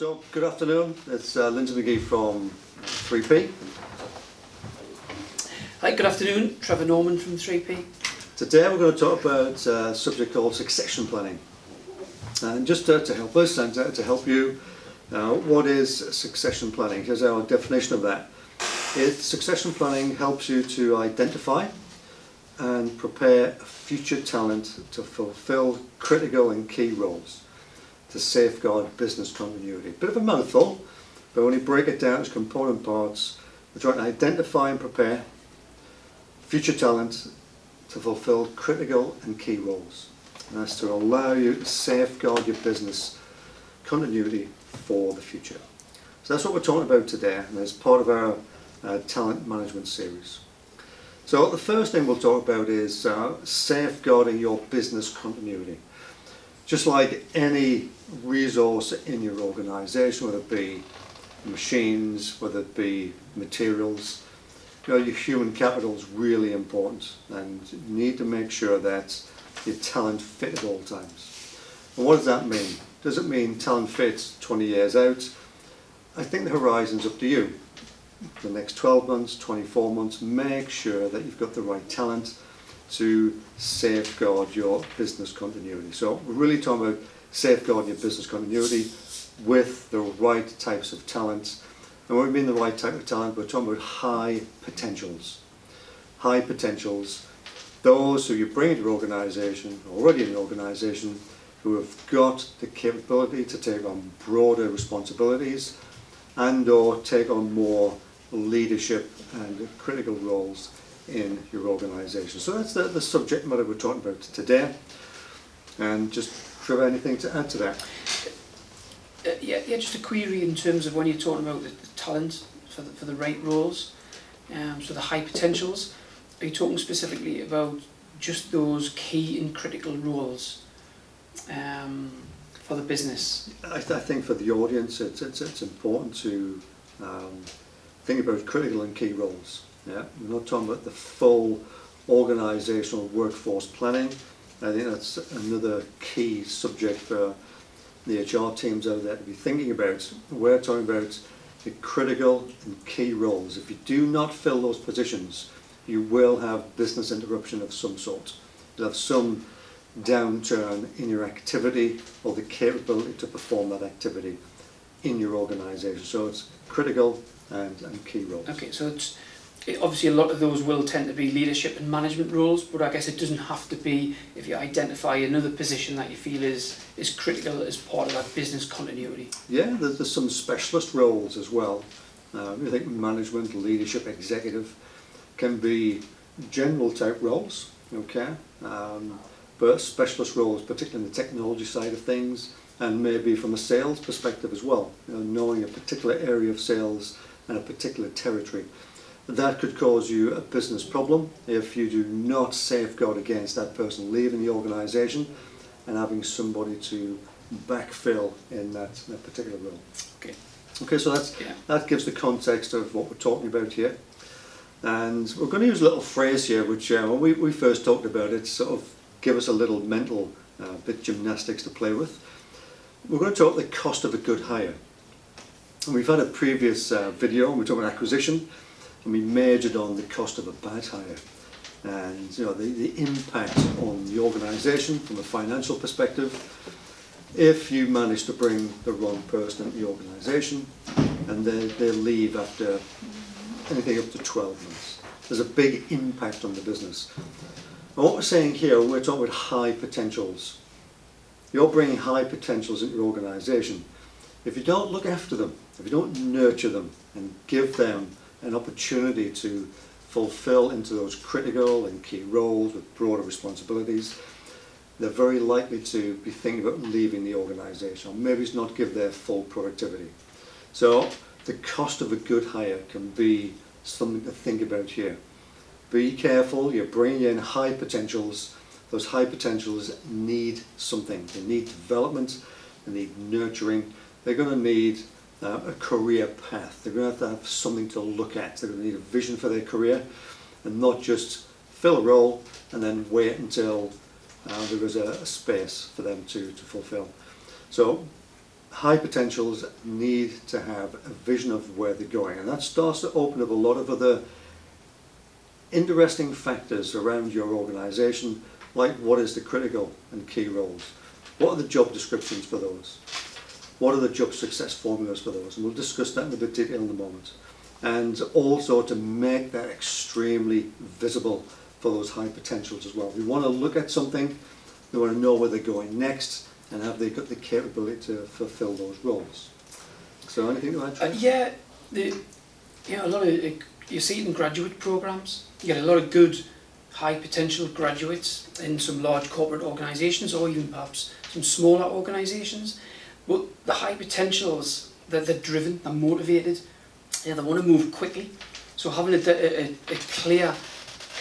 So, good afternoon, it's Lindsay McGee from 3P. Hi, good afternoon, Trevor Norman from 3P. Today we're going to talk about a subject called succession planning. And just to help us and to help you, what is succession planning? Here's our definition of that. Succession planning helps you to identify and prepare future talent to fulfill critical and key roles to safeguard business continuity. Bit of a mouthful, but when you break it down as component parts, we're trying to identify and prepare future talent to fulfill critical and key roles. And that's to allow you to safeguard your business continuity for the future. So that's what we're talking about today, and as part of our talent management series. So the first thing we'll talk about is safeguarding your business continuity. Just like any resource in your organisation, whether it be machines, whether it be materials, your human capital is really important, and you need to make sure that your talent fit at all times. And what does that mean? Does it mean talent fits 20 years out? I think the horizon's up to you. The next 12 months, 24 months, make sure that you've got the right talent to safeguard your business continuity. So we're really talking about safeguarding your business continuity with the right types of talent. And when we mean the right type of talent, we're talking about high potentials. High potentials, those who you bring into your organisation, already in your organisation, who have got the capability to take on broader responsibilities and or take on more leadership and critical roles in your organisation. So that's the subject matter we're talking about today. And just, Trevor, anything to add to that? Yeah, just a query in terms of when you're talking about the talent for the right roles, so the high potentials. Are you talking specifically about just those key and critical roles for the business? I think for the audience, it's important to think about critical and key roles. Yeah, we're not talking about the full organisational workforce planning. I think that's another key subject for the HR teams out there to be thinking about. We're talking about the critical and key roles. If you do not fill those positions, you will have business interruption of some sort. You'll have some downturn in your activity or the capability to perform that activity in your organisation. So it's critical and key roles. Okay, so obviously a lot of those will tend to be leadership and management roles, but I guess it doesn't have to be if you identify another position that you feel is critical as part of that business continuity. Yeah, there's some specialist roles as well. I think management, leadership, executive can be general type roles, okay? But specialist roles, particularly in the technology side of things, and maybe from a sales perspective as well, knowing a particular area of sales and a particular territory. That could cause you a business problem if you do not safeguard against that person leaving the organisation and having somebody to backfill in that particular role. Okay, so that gives the context of what we're talking about here. And we're going to use a little phrase here which when we first talked about it, sort of give us a little mental bit gymnastics to play with. We're going to talk the cost of a good hire. And we've had a previous video and we're talking acquisition, and we majored on the cost of a bad hire and the impact on the organisation from a financial perspective if you manage to bring the wrong person into the organisation and they leave after anything up to 12 months. There's a big impact on the business. And what we're saying here, we're talking about high potentials. You're bringing high potentials into your organisation. If you don't look after them, if you don't nurture them and give them an opportunity to fulfill into those critical and key roles with broader responsibilities, they're very likely to be thinking about leaving the organisation, or maybe it's not give their full productivity. So the cost of a good hire can be something to think about here. Be careful, you're bringing in high potentials. Those high potentials need something. They need development, they need nurturing. They're going to need a career path. They're going to have something to look at. They're going to need a vision for their career and not just fill a role and then wait until there is a space for them to fulfill. So high potentials need to have a vision of where they're going, and that starts to open up a lot of other interesting factors around your organisation, like what is the critical and key roles, what are the job descriptions for those, what are the job success formulas for those, and we'll discuss that in a bit of detail in a moment. And also to make that extremely visible for those high potentials as well. We want to look at something, we want to know where they're going next, and have they got the capability to fulfill those roles. So anything to add, Trent? Yeah, a lot of, you see it in graduate programs. You get a lot of good high potential graduates in some large corporate organisations, or even perhaps some smaller organisations. But the high potentials, they're driven, they're motivated, they want to move quickly. So having a clear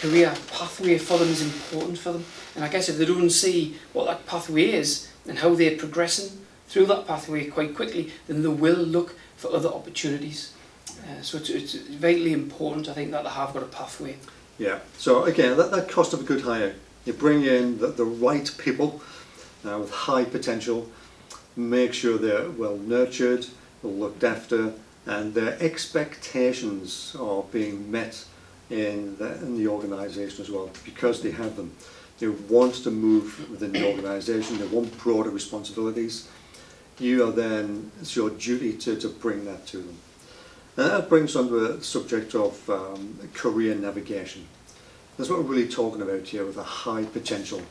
career pathway for them is important for them. And I guess if they don't see what that pathway is and how they're progressing through that pathway quite quickly, then they will look for other opportunities. So it's vitally important, I think, that they have got a pathway. Yeah, so again, that cost of a good hire. You bring in the right people with high potential, make sure they're well nurtured, well looked after, and their expectations are being met in the organisation as well, because they have them. They want to move within the organisation, they want broader responsibilities. You are then, it's your duty to bring that to them. And that brings on to the subject of career navigation. That's what we're really talking about here with a high potential.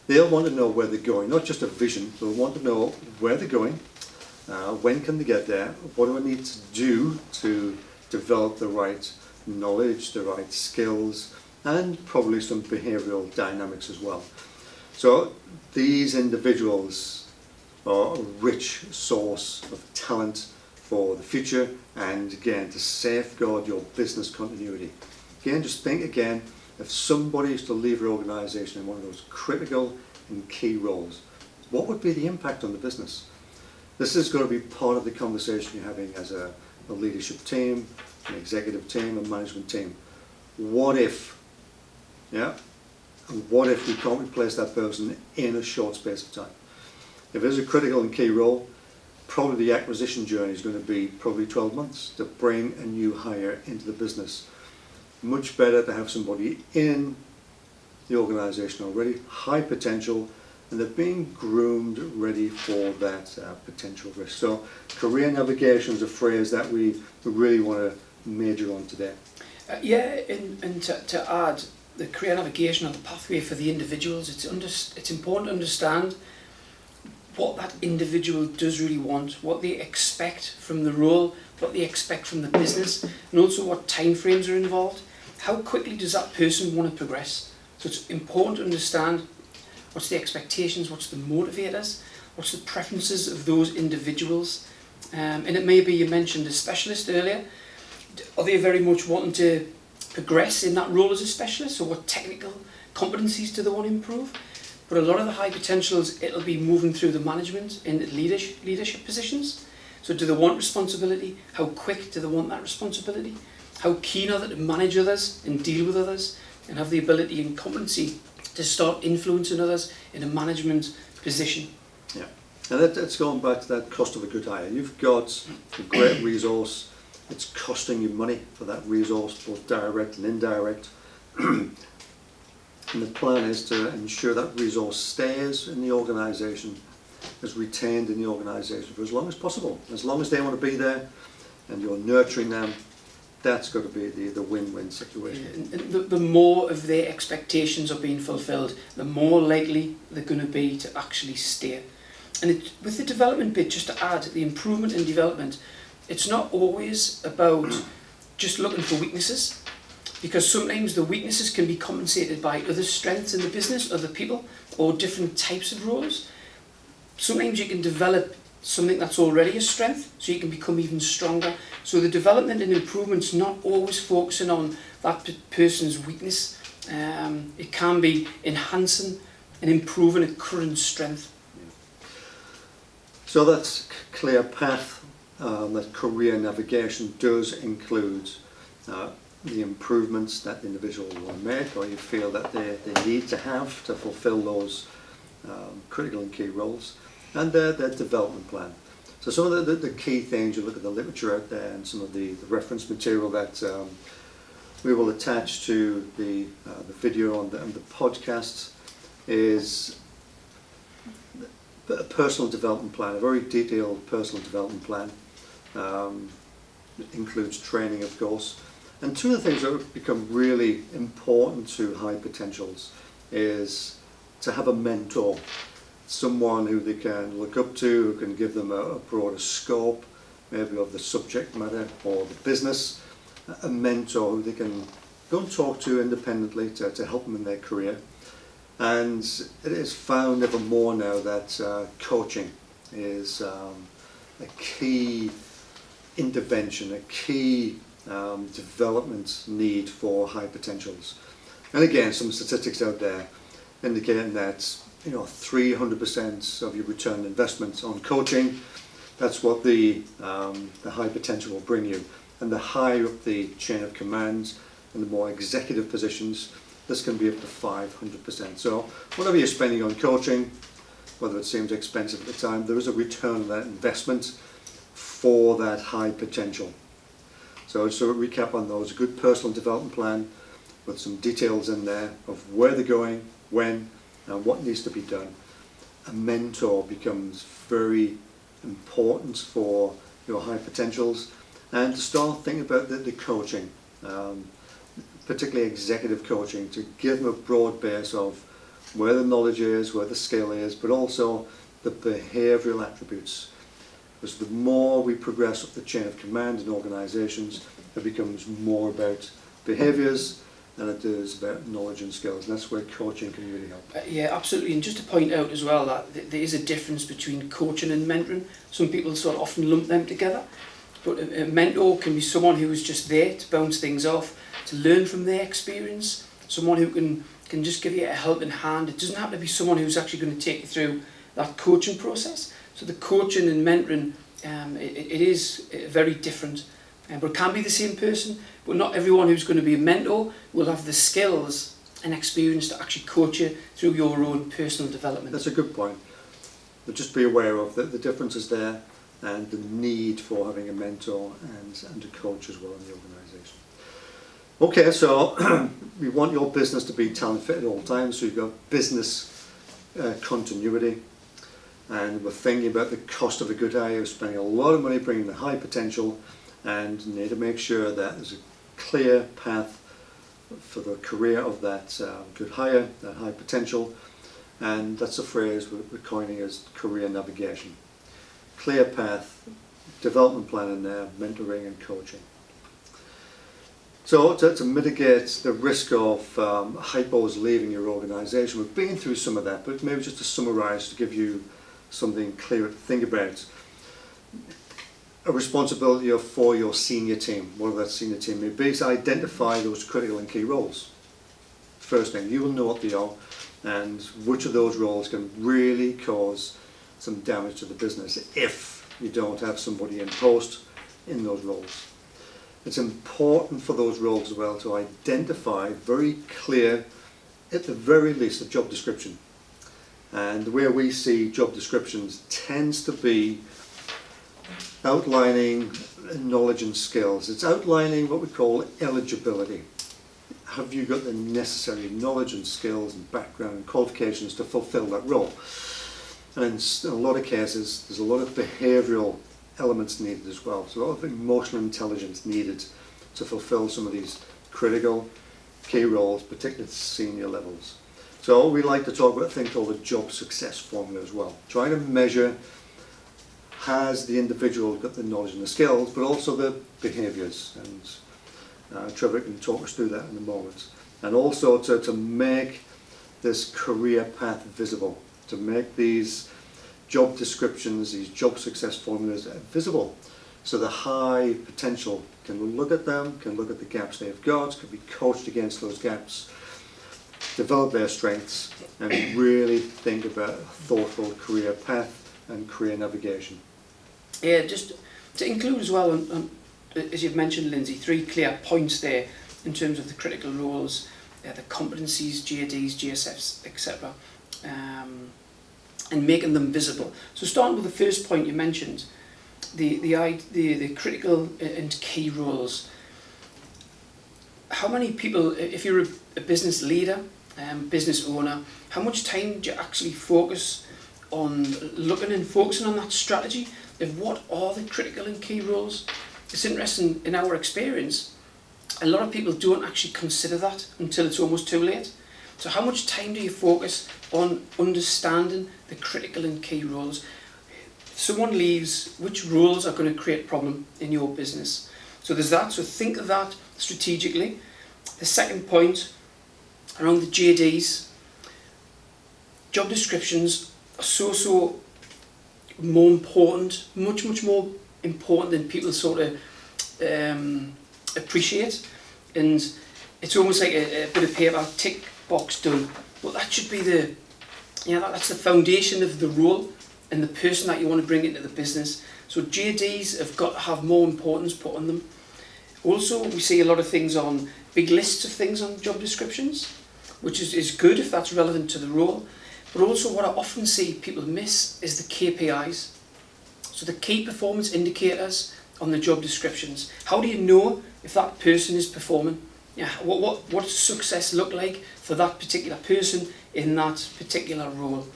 They'll want to know where they're going, not just a vision, they'll want to know where they're going, when can they get there, what do I need to do to develop the right knowledge, the right skills, and probably some behavioural dynamics as well. So these individuals are a rich source of talent for the future, and again, to safeguard your business continuity. Again, just think again, if somebody is to leave your organisation in one of those critical and key roles, what would be the impact on the business? This is going to be part of the conversation you're having as a leadership team, an executive team, a management team. What if, what if we can't replace that person in a short space of time? If there's a critical and key role, probably the acquisition journey is going to be probably 12 months to bring a new hire into the business. Much better to have somebody in the organisation already, high potential, and they're being groomed ready for that potential risk. So career navigation is a phrase that we really want to major on today. And to add, the career navigation or the pathway for the individuals, it's important to understand what that individual does really want, what they expect from the role, what they expect from the business, and also what timeframes are involved. How quickly does that person want to progress? So it's important to understand what's the expectations, what's the motivators, what's the preferences of those individuals. And it may be, you mentioned a specialist earlier, are they very much wanting to progress in that role as a specialist, or what technical competencies do they want to improve? But a lot of the high potentials, it'll be moving through the management and leadership positions. So do they want responsibility? How quick do they want that responsibility? How keen are they to manage others and deal with others and have the ability and competency to start influencing others in a management position? Yeah, and that's going back to that cost of a good hire. You've got a great resource, it's costing you money for that resource, both direct and indirect. And the plan is to ensure that resource stays in the organisation, is retained in the organisation for as long as possible. As long as they want to be there and you're nurturing them, that's got to be the win-win situation. And the more of their expectations are being fulfilled, the more likely they're going to be to actually stay. And with the development bit, just to add, the improvement and development, it's not always about just looking for weaknesses, because sometimes the weaknesses can be compensated by other strengths in the business, other people, or different types of roles. Sometimes you can develop something that's already a strength, so you can become even stronger. So the development and improvement's not always focusing on that person's weakness. It can be enhancing and improving a current strength. So that's clear path. That career navigation does include the improvements that the individual will make, or you feel that they need to have to fulfill those critical and key roles, and their development plan. So some of the key things, you look at the literature out there and some of the reference material that we will attach to the video and the podcast, is a personal development plan, a very detailed personal development plan. It includes training, of course. And two of the things that have become really important to high potentials is to have a mentor, someone who they can look up to, who can give them a broader scope, maybe of the subject matter or the business, a mentor who they can go and talk to independently to help them in their career. And it is found ever more now that coaching is a key intervention, a key development need for high potentials. And again, some statistics out there indicating that 300% of your return on investment on coaching, that's what the high potential will bring you. And the higher up the chain of command and the more executive positions, this can be up to 500%. So whatever you're spending on coaching, whether it seems expensive at the time, there is a return on that investment for that high potential. So just a recap on those: a good personal development plan with some details in there of where they're going, when, and what needs to be done. A mentor becomes very important for your high potentials, and to start thinking about the coaching, particularly executive coaching, to give them a broad base of where the knowledge is, where the skill is, but also the behavioural attributes. Because the more we progress up the chain of command in organisations, it becomes more about behaviours than it is about knowledge and skills, and that's where coaching can really help. Yeah, absolutely. And just to point out as well that there is a difference between coaching and mentoring. Some people sort of often lump them together, but a mentor can be someone who is just there to bounce things off, to learn from their experience, someone who can just give you a helping hand. It doesn't have to be someone who's actually going to take you through that coaching process. So the coaching and mentoring, it is very different, but it can be the same person. But not everyone who's going to be a mentor will have the skills and experience to actually coach you through your own personal development. That's a good point. But just be aware of the differences there and the need for having a mentor and a coach as well in the organisation. Okay, so we want your business to be talent fit at all times, so you've got business continuity. And we're thinking about the cost of a good hire, spending a lot of money bringing the high potential, and need to make sure that there's a clear path for the career of that good hire, that high potential. And that's a phrase we're coining as career navigation. Clear path, development plan in there, mentoring and coaching. So to mitigate the risk of hypos leaving your organisation, we've been through some of that, but maybe just to summarise, to give you something clear to think about. A responsibility for your senior team, whatever that senior team may be, is to identify those critical and key roles. First thing, you will know what they are and which of those roles can really cause some damage to the business if you don't have somebody in post in those roles. It's important for those roles as well to identify very clear, at the very least, a job description. And where we see job descriptions tends to be outlining knowledge and skills. It's outlining what we call eligibility. Have you got the necessary knowledge and skills and background and qualifications to fulfill that role? And in a lot of cases, there's a lot of behavioural elements needed as well. So a lot of emotional intelligence needed to fulfill some of these critical key roles, particularly at senior levels. So we like to talk about a thing called the job success formula as well. Trying to measure, has the individual got the knowledge and the skills, but also the behaviours. And Trevor can talk us through that in a moment. And also to make this career path visible, to make these job descriptions, these job success formulas visible. So the high potential can look at them, can look at the gaps they've got, can be coached against those gaps, develop their strengths, and really think about a thoughtful career path and career navigation. Yeah, just to include as well, as you've mentioned, Lindsay, 3 clear points there in terms of the critical roles, the competencies, JDs, GSFs, etc., and making them visible. So starting with the first point you mentioned, the critical and key roles. How many people, if you're a business leader, business owner, how much time do you actually focus on looking and focusing on that strategy of what are the critical and key roles? It's interesting, in our experience, a lot of people don't actually consider that until it's almost too late. So how much time do you focus on understanding the critical and key roles? If someone leaves, which roles are going to create a problem in your business? So there's that, so think of that strategically. The second point, around the JDs, job descriptions are so more important, much more important than people sort of appreciate. And it's almost like a bit of paper, tick box done. But that should be that's the foundation of the role and the person that you want to bring into the business. So JDs have got to have more importance put on them. Also, we see a lot of things on big lists of things on job descriptions, which is good if that's relevant to the role. But also what I often see people miss is the KPIs. So the key performance indicators on the job descriptions. How do you know if that person is performing? Yeah, what does success look like for that particular person in that particular role?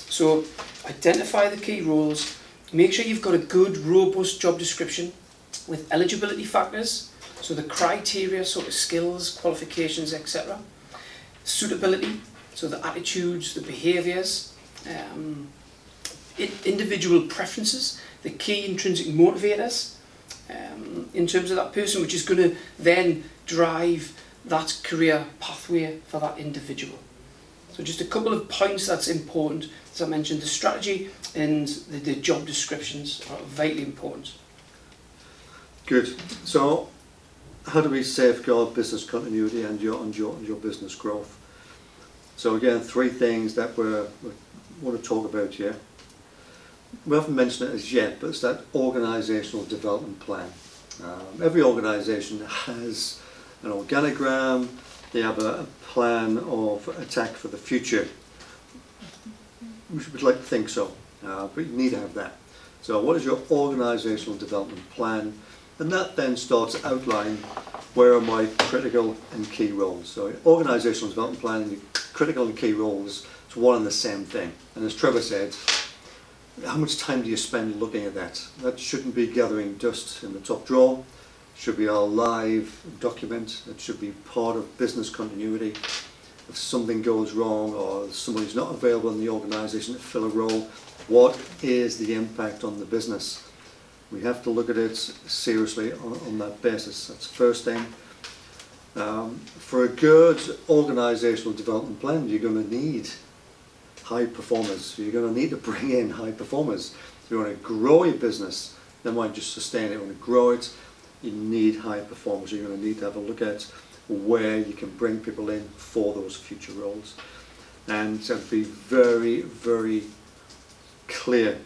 So identify the key roles, make sure you've got a good, robust job description with eligibility factors, so the criteria, sort of skills, qualifications, etc. Suitability, so the attitudes, the behaviours, individual preferences, the key intrinsic motivators in terms of that person, which is going to then drive that career pathway for that individual. So just a couple of points that's important. As I mentioned, the strategy and the job descriptions are vitally important. Good. So how do we safeguard business continuity and your business growth? So again, three things that we want to talk about here. We haven't mentioned it as yet, but it's that organisational development plan. Every organisation has an organogram, they have a plan of attack for the future. We would like to think so, but you need to have that. So what is your organisational development plan? And that then starts to outline where are my critical and key roles. So organisational development plan and your critical and key roles, it's one and the same thing. And as Trevor said, how much time do you spend looking at that? That shouldn't be gathering dust in the top drawer. It should be a live document. It should be part of business continuity. If something goes wrong or somebody's not available in the organisation to fill a role, what is the impact on the business? We have to look at it seriously on that basis. That's the first thing. For a good organisational development plan, you're going to need high performers. You're going to need to bring in high performers. If you want to grow your business, then why just sustain it? You want to grow it, you need high performers. You're going to need to have a look at where you can bring people in for those future roles. And to be very, very clear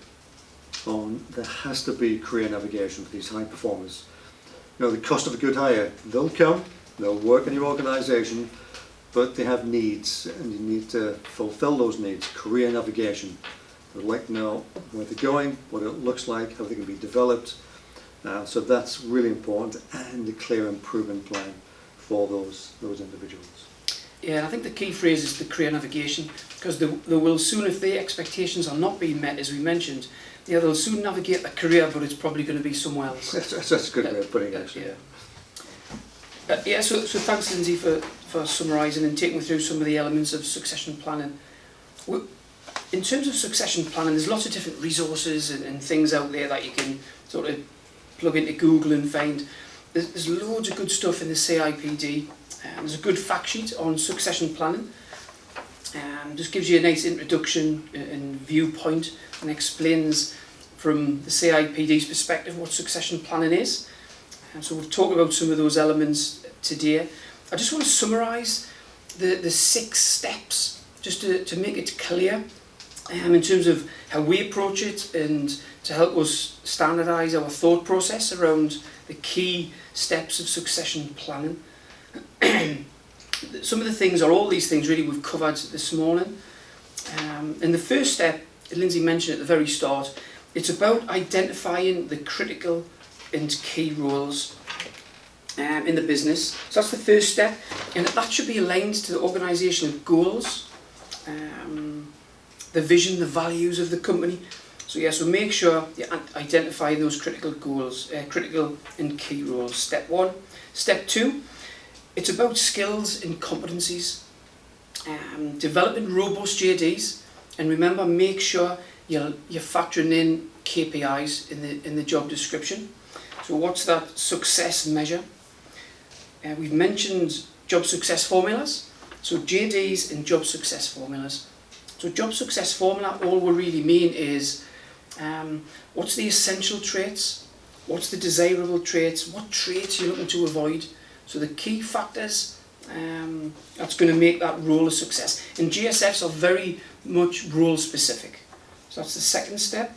on there has to be career navigation for these high performers. You know, the cost of a good hire, they'll come, they'll work in your organisation, but they have needs and you need to fulfill those needs. Career navigation. They'd like to know where they're going, what it looks like, how they can be developed. So that's really important, and a clear improvement plan for those individuals. Yeah, and I think the key phrase is the career navigation, because they will soon, if their expectations are not being met, as we mentioned, they'll soon navigate a career, but it's probably going to be somewhere else. That's a good way of putting it, actually. So thanks, Lindsay, for summarising and taking me through some of the elements of succession planning. In terms of succession planning, there's lots of different resources and things out there that you can sort of plug into Google and find. There's loads of good stuff in the CIPD. There's a good fact sheet on succession planning. Just gives you a nice introduction and viewpoint and explains from the CIPD's perspective what succession planning is. So we've talked about some of those elements today. I just want to summarise the 6 steps just to make it clear in terms of how we approach it and to help us standardise our thought process around the key steps of succession planning. Some of the things, or all these things really, we've covered this morning. And the first step, Lindsay mentioned at the very start, it's about identifying the critical and key roles in the business. So that's the first step, and that should be aligned to the organisational goals, the vision, the values of the company. So yeah, so make sure you identify those critical goals, critical and key roles. Step 1. Step 2, it's about skills and competencies. Developing robust JDs, and remember, make sure you're factoring in KPIs in the job description. So what's that success measure? We've mentioned job success formulas. So JDs and job success formulas. So job success formula, all we really mean is what's the essential traits, what's the desirable traits, what traits you're looking to avoid. So the key factors that's going to make that role a success. And GSFs are very much role specific. So that's the second step.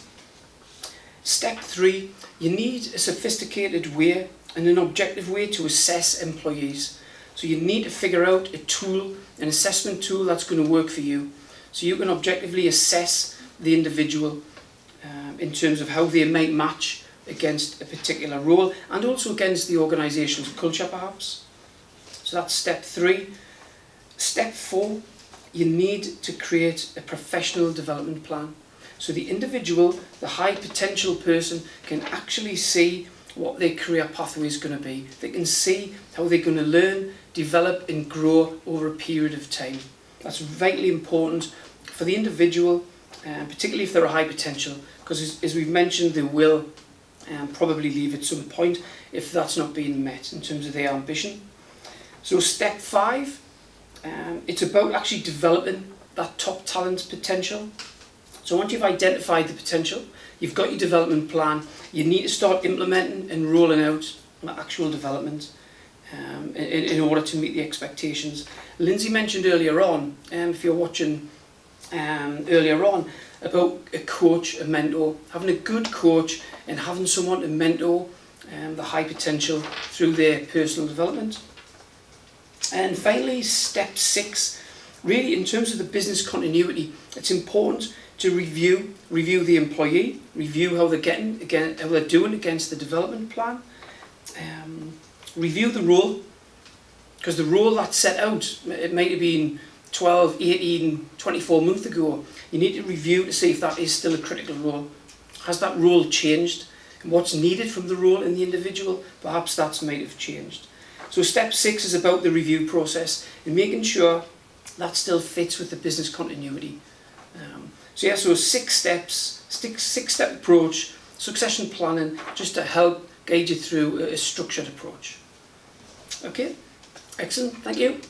Step 3, you need a sophisticated way and an objective way to assess employees. So you need to figure out a tool, an assessment tool that's going to work for you. So you can objectively assess the individual in terms of how they might match against a particular role and also against the organisation's culture perhaps. So that's step 3. Step 4, you need to create a professional development plan. So the individual, the high potential person, can actually see what their career pathway is going to be. They can see how they're going to learn, develop and grow over a period of time. That's vitally important for the individual, particularly if they're a high potential, because as we've mentioned, they will probably leave at some point if that's not being met in terms of their ambition. So step 5, it's about actually developing that top talent potential. So once you've identified the potential, you've got your development plan, you need to start implementing and rolling out actual development in order to meet the expectations. Lindsay mentioned earlier on, if you're watching earlier on, about a coach, a mentor, having a good coach and having someone to mentor the high potential through their personal development. And finally, step 6, really in terms of the business continuity, it's important to review the employee, review how they're getting, again, how they're doing against the development plan, review the role, because the role that's set out, it might have been 12, 18, 24 months ago. You need to review to see if that is still a critical role. Has that role changed? And what's needed from the role in the individual? Perhaps that might have changed. So step 6 is about the review process and making sure that still fits with the business continuity. So yeah, so 6 steps, 6-step approach, succession planning, just to help guide you through a structured approach. Okay, excellent, thank you.